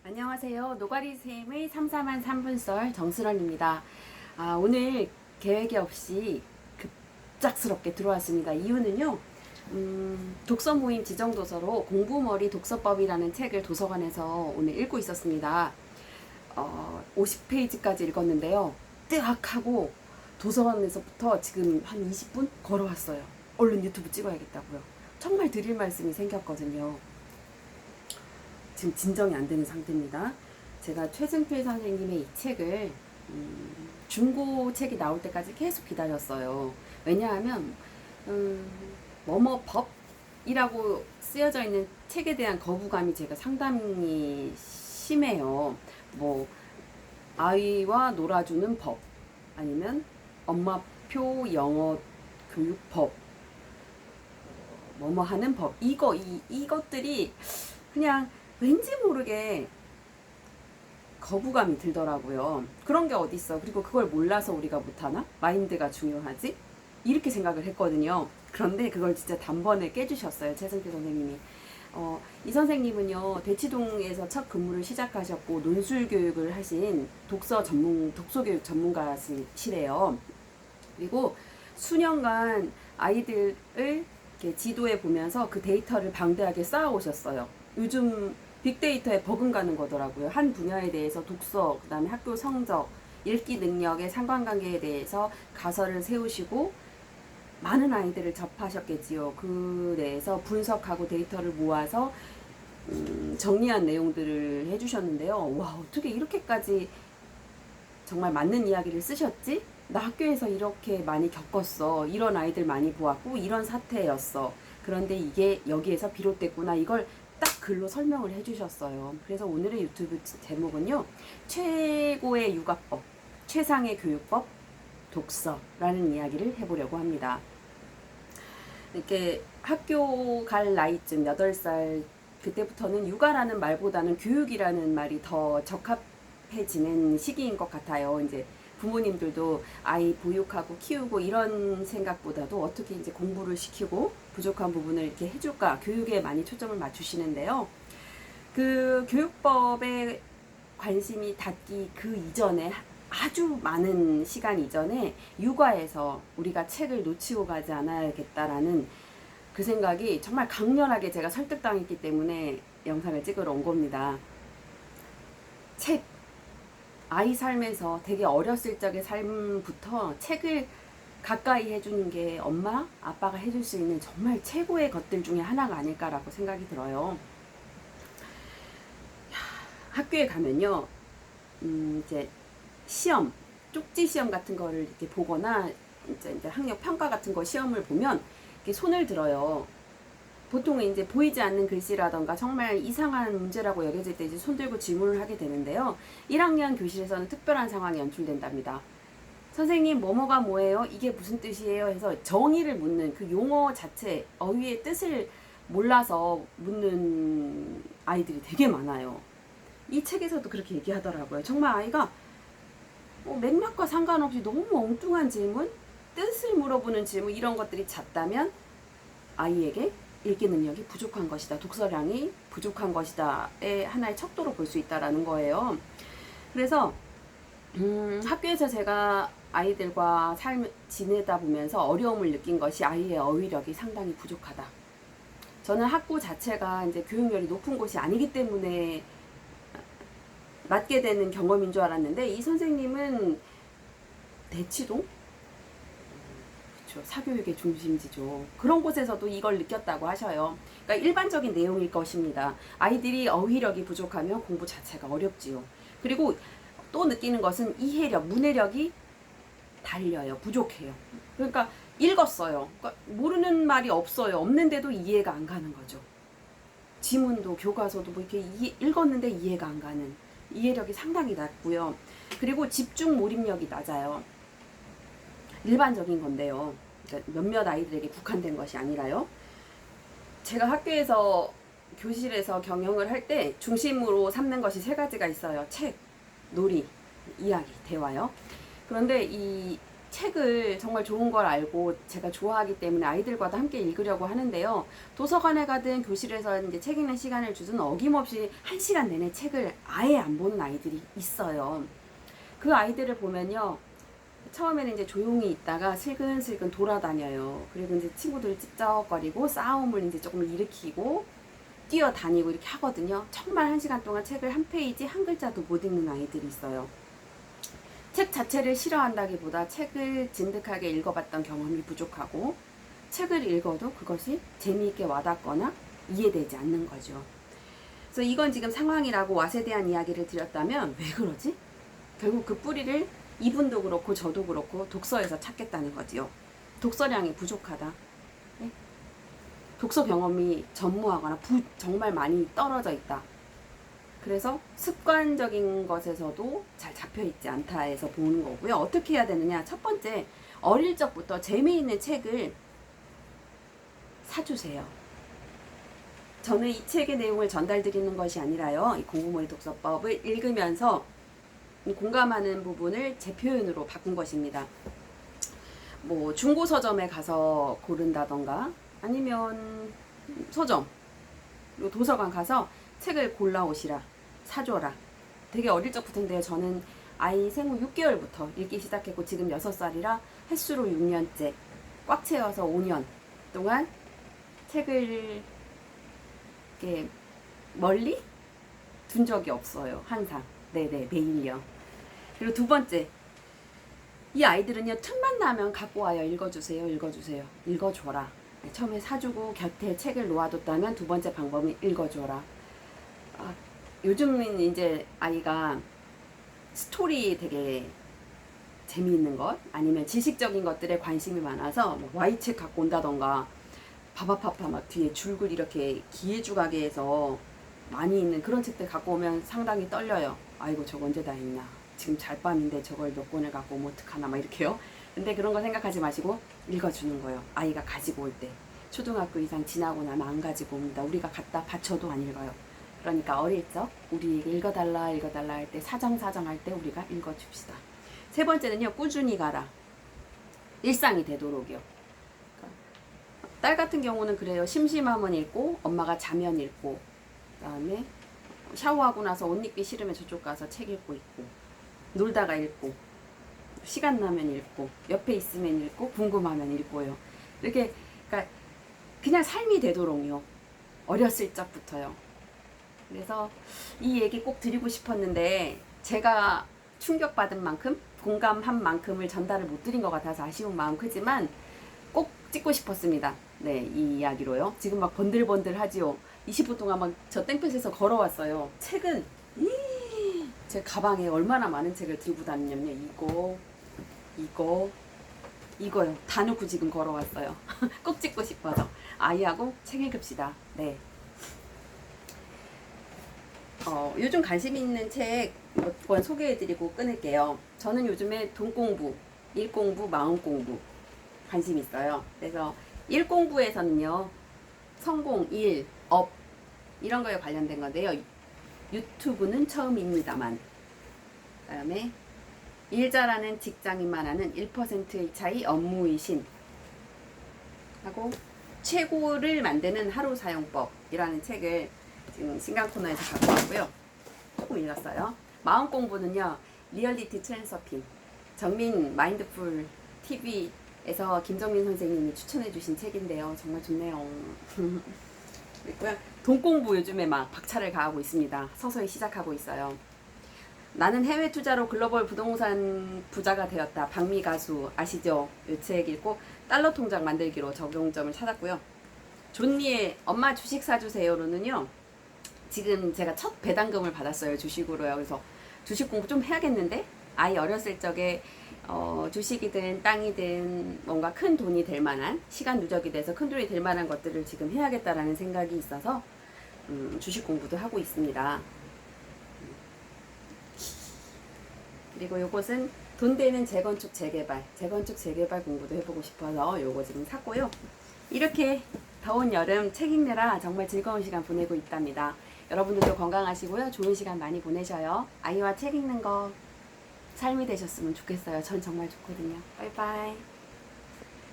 안녕하세요. 노가리쌤의 삼삼한 3분썰 정수런입니다. 오늘 계획이 없이 급작스럽게 들어왔습니다. 이유는요, 독서 모임 지정도서로 공부머리 독서법이라는 책을 도서관에서 오늘 읽고 있었습니다. 50페이지까지 읽었는데요. 뜨악 하고 도서관에서부터 지금 한 20분 걸어왔어요. 얼른 유튜브 찍어야겠다고요. 정말 드릴 말씀이 생겼거든요. 지금 진정이 안 되는 상태입니다. 제가 최승필 선생님의 이 책을 중고 책이 나올 때까지 계속 기다렸어요. 왜냐하면 뭐뭐 법이라고 쓰여져 있는 책에 대한 거부감이 제가 상당히 심해요. 뭐 아이와 놀아주는 법, 아니면 엄마표 영어 교육법, 뭐뭐 하는 법, 이것들이 그냥 왠지 모르게 거부감이 들더라고요. 그런 게 어딨어. 그리고 그걸 몰라서 우리가 못하나? 마인드가 중요하지? 이렇게 생각을 했거든요. 그런데 그걸 진짜 단번에 깨주셨어요. 최승필 선생님이. 이 선생님은요, 대치동에서 첫 근무를 시작하셨고, 논술교육을 하신 독서교육 전문가시래요. 그리고 수년간 아이들을 이렇게 지도해 보면서 그 데이터를 방대하게 쌓아오셨어요. 요즘 빅데이터에 버금가는 거더라고요. 한 분야에 대해서 독서, 그 다음에 학교 성적, 읽기 능력의 상관관계에 대해서 가설을 세우시고 많은 아이들을 접하셨겠지요. 그 내에서 분석하고 데이터를 모아서 정리한 내용들을 해주셨는데요. 와, 어떻게 이렇게까지 정말 맞는 이야기를 쓰셨지? 나 학교에서 이렇게 많이 겪었어. 이런 아이들 많이 보았고 이런 사태였어. 그런데 이게 여기에서 비롯됐구나. 이걸 딱 글로 설명을 해주셨어요. 그래서 오늘의 유튜브 제목은요, 최고의 육아법, 최상의 교육법, 독서라는 이야기를 해보려고 합니다. 이렇게 학교 갈 나이쯤 8살 그때부터는 육아라는 말보다는 교육이라는 말이 더 적합해지는 시기인 것 같아요. 이제 부모님들도 아이 보육하고 키우고 이런 생각보다도 어떻게 이제 공부를 시키고 부족한 부분을 이렇게 해줄까, 교육에 많이 초점을 맞추시는데요. 그 교육법에 관심이 닿기 그 이전에, 아주 많은 시간 이전에 육아에서 우리가 책을 놓치고 가지 않아야겠다라는 그 생각이 정말 강렬하게 제가 설득당했기 때문에 영상을 찍으러 온 겁니다. 책, 아이 삶에서 되게 어렸을 적의 삶부터 책을 가까이 해주는 게 엄마, 아빠가 해줄 수 있는 정말 최고의 것들 중에 하나가 아닐까라고 생각이 들어요. 학교에 가면요, 이제 시험, 쪽지 시험 같은 거를 이렇게 보거나 이제 학력 평가 같은 거 시험을 보면 이렇게 손을 들어요. 보통 이제 보이지 않는 글씨라던가 정말 이상한 문제라고 여겨질 때 이제 손 들고 질문을 하게 되는데요. 1학년 교실에서는 특별한 상황이 연출된답니다. 선생님, 뭐뭐가 뭐예요? 이게 무슨 뜻이에요? 해서 정의를 묻는 그 용어 자체, 어휘의 뜻을 몰라서 묻는 아이들이 되게 많아요. 이 책에서도 그렇게 얘기하더라고요. 정말 아이가 맥락과 상관없이 너무 엉뚱한 질문, 뜻을 물어보는 질문, 이런 것들이 잦다면 아이에게 읽기 능력이 부족한 것이다, 독서량이 부족한 것이다의 하나의 척도로 볼 수 있다라는 거예요. 그래서 학교에서 제가 아이들과 지내다 보면서 어려움을 느낀 것이 아이의 어휘력이 상당히 부족하다. 저는 학부 자체가 이제 교육열이 높은 곳이 아니기 때문에 맡게 되는 경험인 줄 알았는데, 이 선생님은 대치동? 그렇죠. 사교육의 중심지죠. 그런 곳에서도 이걸 느꼈다고 하셔요. 그러니까 일반적인 내용일 것입니다. 아이들이 어휘력이 부족하면 공부 자체가 어렵지요. 그리고 또 느끼는 것은 이해력, 문해력이 달려요. 부족해요. 그러니까 읽었어요. 그러니까 모르는 말이 없어요. 없는데도 이해가 안 가는 거죠. 지문도 교과서도 뭐 이렇게 읽었는데 이해가 안 가는, 이해력이 상당히 낮고요. 그리고 집중 몰입력이 낮아요. 일반적인 건데요. 그러니까 몇몇 아이들에게 국한된 것이 아니라요. 제가 학교에서 교실에서 경영을 할 때 중심으로 삼는 것이 3가지가 있어요. 책, 놀이, 이야기, 대화요. 그런데 이 책을 정말 좋은 걸 알고 제가 좋아하기 때문에 아이들과도 함께 읽으려고 하는데요. 도서관에 가든 교실에서 이제 책 읽는 시간을 주든 어김없이 1시간 내내 책을 아예 안 보는 아이들이 있어요. 그 아이들을 보면요. 처음에는 이제 조용히 있다가 슬근슬근 돌아다녀요. 그리고 이제 친구들 찝쩍거리고 싸움을 이제 조금 일으키고 뛰어다니고 이렇게 하거든요. 정말 1시간 동안 책을 한 페이지 한 글자도 못 읽는 아이들이 있어요. 책 자체를 싫어한다기보다 책을 진득하게 읽어봤던 경험이 부족하고 책을 읽어도 그것이 재미있게 와닿거나 이해되지 않는 거죠. 그래서 이건 지금 상황이라고 왓에 대한 이야기를 드렸다면 왜 그러지? 결국 그 뿌리를 이분도 그렇고 저도 그렇고 독서에서 찾겠다는 거지요. 독서량이 부족하다. 네? 독서 경험이 전무하거나 정말 많이 떨어져 있다. 그래서 습관적인 것에서도 잘 잡혀있지 않다 해서 보는 거고요. 어떻게 해야 되느냐. 첫 번째, 어릴 적부터 재미있는 책을 사주세요. 저는 이 책의 내용을 전달드리는 것이 아니라요. 이 공부머리 독서법을 읽으면서 공감하는 부분을 제 표현으로 바꾼 것입니다. 뭐 중고 서점에 가서 고른다던가 아니면 서점, 그리고 도서관 가서 책을 골라오시라, 사줘라. 되게 어릴 적부터인데요. 저는 아이 생후 6개월부터 읽기 시작했고 지금 6살이라 횟수로 6년째, 꽉 채워서 5년 동안 책을 이렇게 멀리 둔 적이 없어요. 항상. 네네, 매일요. 그리고 두 번째, 이 아이들은요, 틈만 나면 갖고 와요. 읽어주세요, 읽어주세요, 읽어줘라. 처음에 사주고 곁에 책을 놓아뒀다면 두 번째 방법은 읽어줘라. 요즘은 이제 아이가 스토리 되게 재미있는 것 아니면 지식적인 것들에 관심이 많아서 뭐 Y책 갖고 온다던가 바바파파 막 뒤에 줄글 이렇게 기해주가게 해서 많이 있는 그런 책들 갖고 오면 상당히 떨려요. 아이고 저거 언제 다 읽나, 지금 잘밤인데 저걸 몇 권을 갖고 오면 어떡하나 막 이렇게요. 근데 그런 거 생각하지 마시고 읽어주는 거예요. 아이가 가지고 올 때. 초등학교 이상 지나고 나면 안 가지고 옵니다. 우리가 갖다 바쳐도 안 읽어요. 그러니까 어릴 적 우리에게 읽어달라 할 때, 사정사정 할 때 우리가 읽어줍시다. 세 번째는요, 꾸준히 가라. 일상이 되도록이요. 그러니까 딸 같은 경우는 그래요. 심심하면 읽고 엄마가 자면 읽고, 그다음에 샤워하고 나서 옷 입기 싫으면 저쪽 가서 책 읽고 있고, 놀다가 읽고, 시간 나면 읽고, 옆에 있으면 읽고, 궁금하면 읽고요. 이렇게 그러니까 그냥 삶이 되도록요. 어렸을 적부터요. 그래서 이 얘기 꼭 드리고 싶었는데 제가 충격받은 만큼, 공감한 만큼을 전달을 못 드린 것 같아서 아쉬운 마음 크지만 꼭 찍고 싶었습니다. 네, 이 이야기로요. 지금 막 번들번들 하지요. 20분 동안 막 저 땡볕에서 걸어왔어요. 책은 제 가방에 얼마나 많은 책을 들고 다니냐면요. 이거요. 다 놓고 지금 걸어왔어요. 꼭 찍고 싶어서. 아이하고 책 읽읍시다. 네. 요즘 관심 있는 책 몇 권 소개해드리고 끊을게요. 저는 요즘에 돈 공부, 일 공부, 마음 공부 관심 있어요. 그래서 일 공부에서는요, 성공, 일, 업 이런 거에 관련된 건데요. 유튜브는 처음입니다만, 그다음에 일 잘하는 직장인만 하는 1%의 차이 업무의 신 하고 최고를 만드는 하루 사용법이라는 책을 지금 신간 코너에서 갖고 왔고요. 조금 읽었어요. 마음 공부는요, 리얼리티 트랜서핑, 정민 마인드풀 TV에서 김정민 선생님이 추천해 주신 책인데요. 정말 좋네요. 그리고요, 돈 공부 요즘에 막 박차를 가하고 있습니다. 서서히 시작하고 있어요. 나는 해외 투자로 글로벌 부동산 부자가 되었다. 박미 가수 아시죠? 이 책 읽고 달러 통장 만들기로 적용점을 찾았고요. 존니의 엄마 주식 사주세요로는요, 지금 제가 첫 배당금을 받았어요. 주식으로요. 그래서 주식 공부 좀 해야겠는데, 아이 어렸을 적에 주식이든 땅이든 뭔가 큰 돈이 될 만한, 시간 누적이 돼서 큰 돈이 될 만한 것들을 지금 해야겠다라는 생각이 있어서 주식 공부도 하고 있습니다. 그리고 요것은 돈 되는 재건축 재개발 공부도 해보고 싶어서 요거 지금 샀고요. 이렇게 더운 여름 책 읽느라 정말 즐거운 시간 보내고 있답니다. 여러분들도 건강하시고요. 좋은 시간 많이 보내셔요. 아이와 책 읽는 거 삶이 되셨으면 좋겠어요. 전 정말 좋거든요. 바이바이.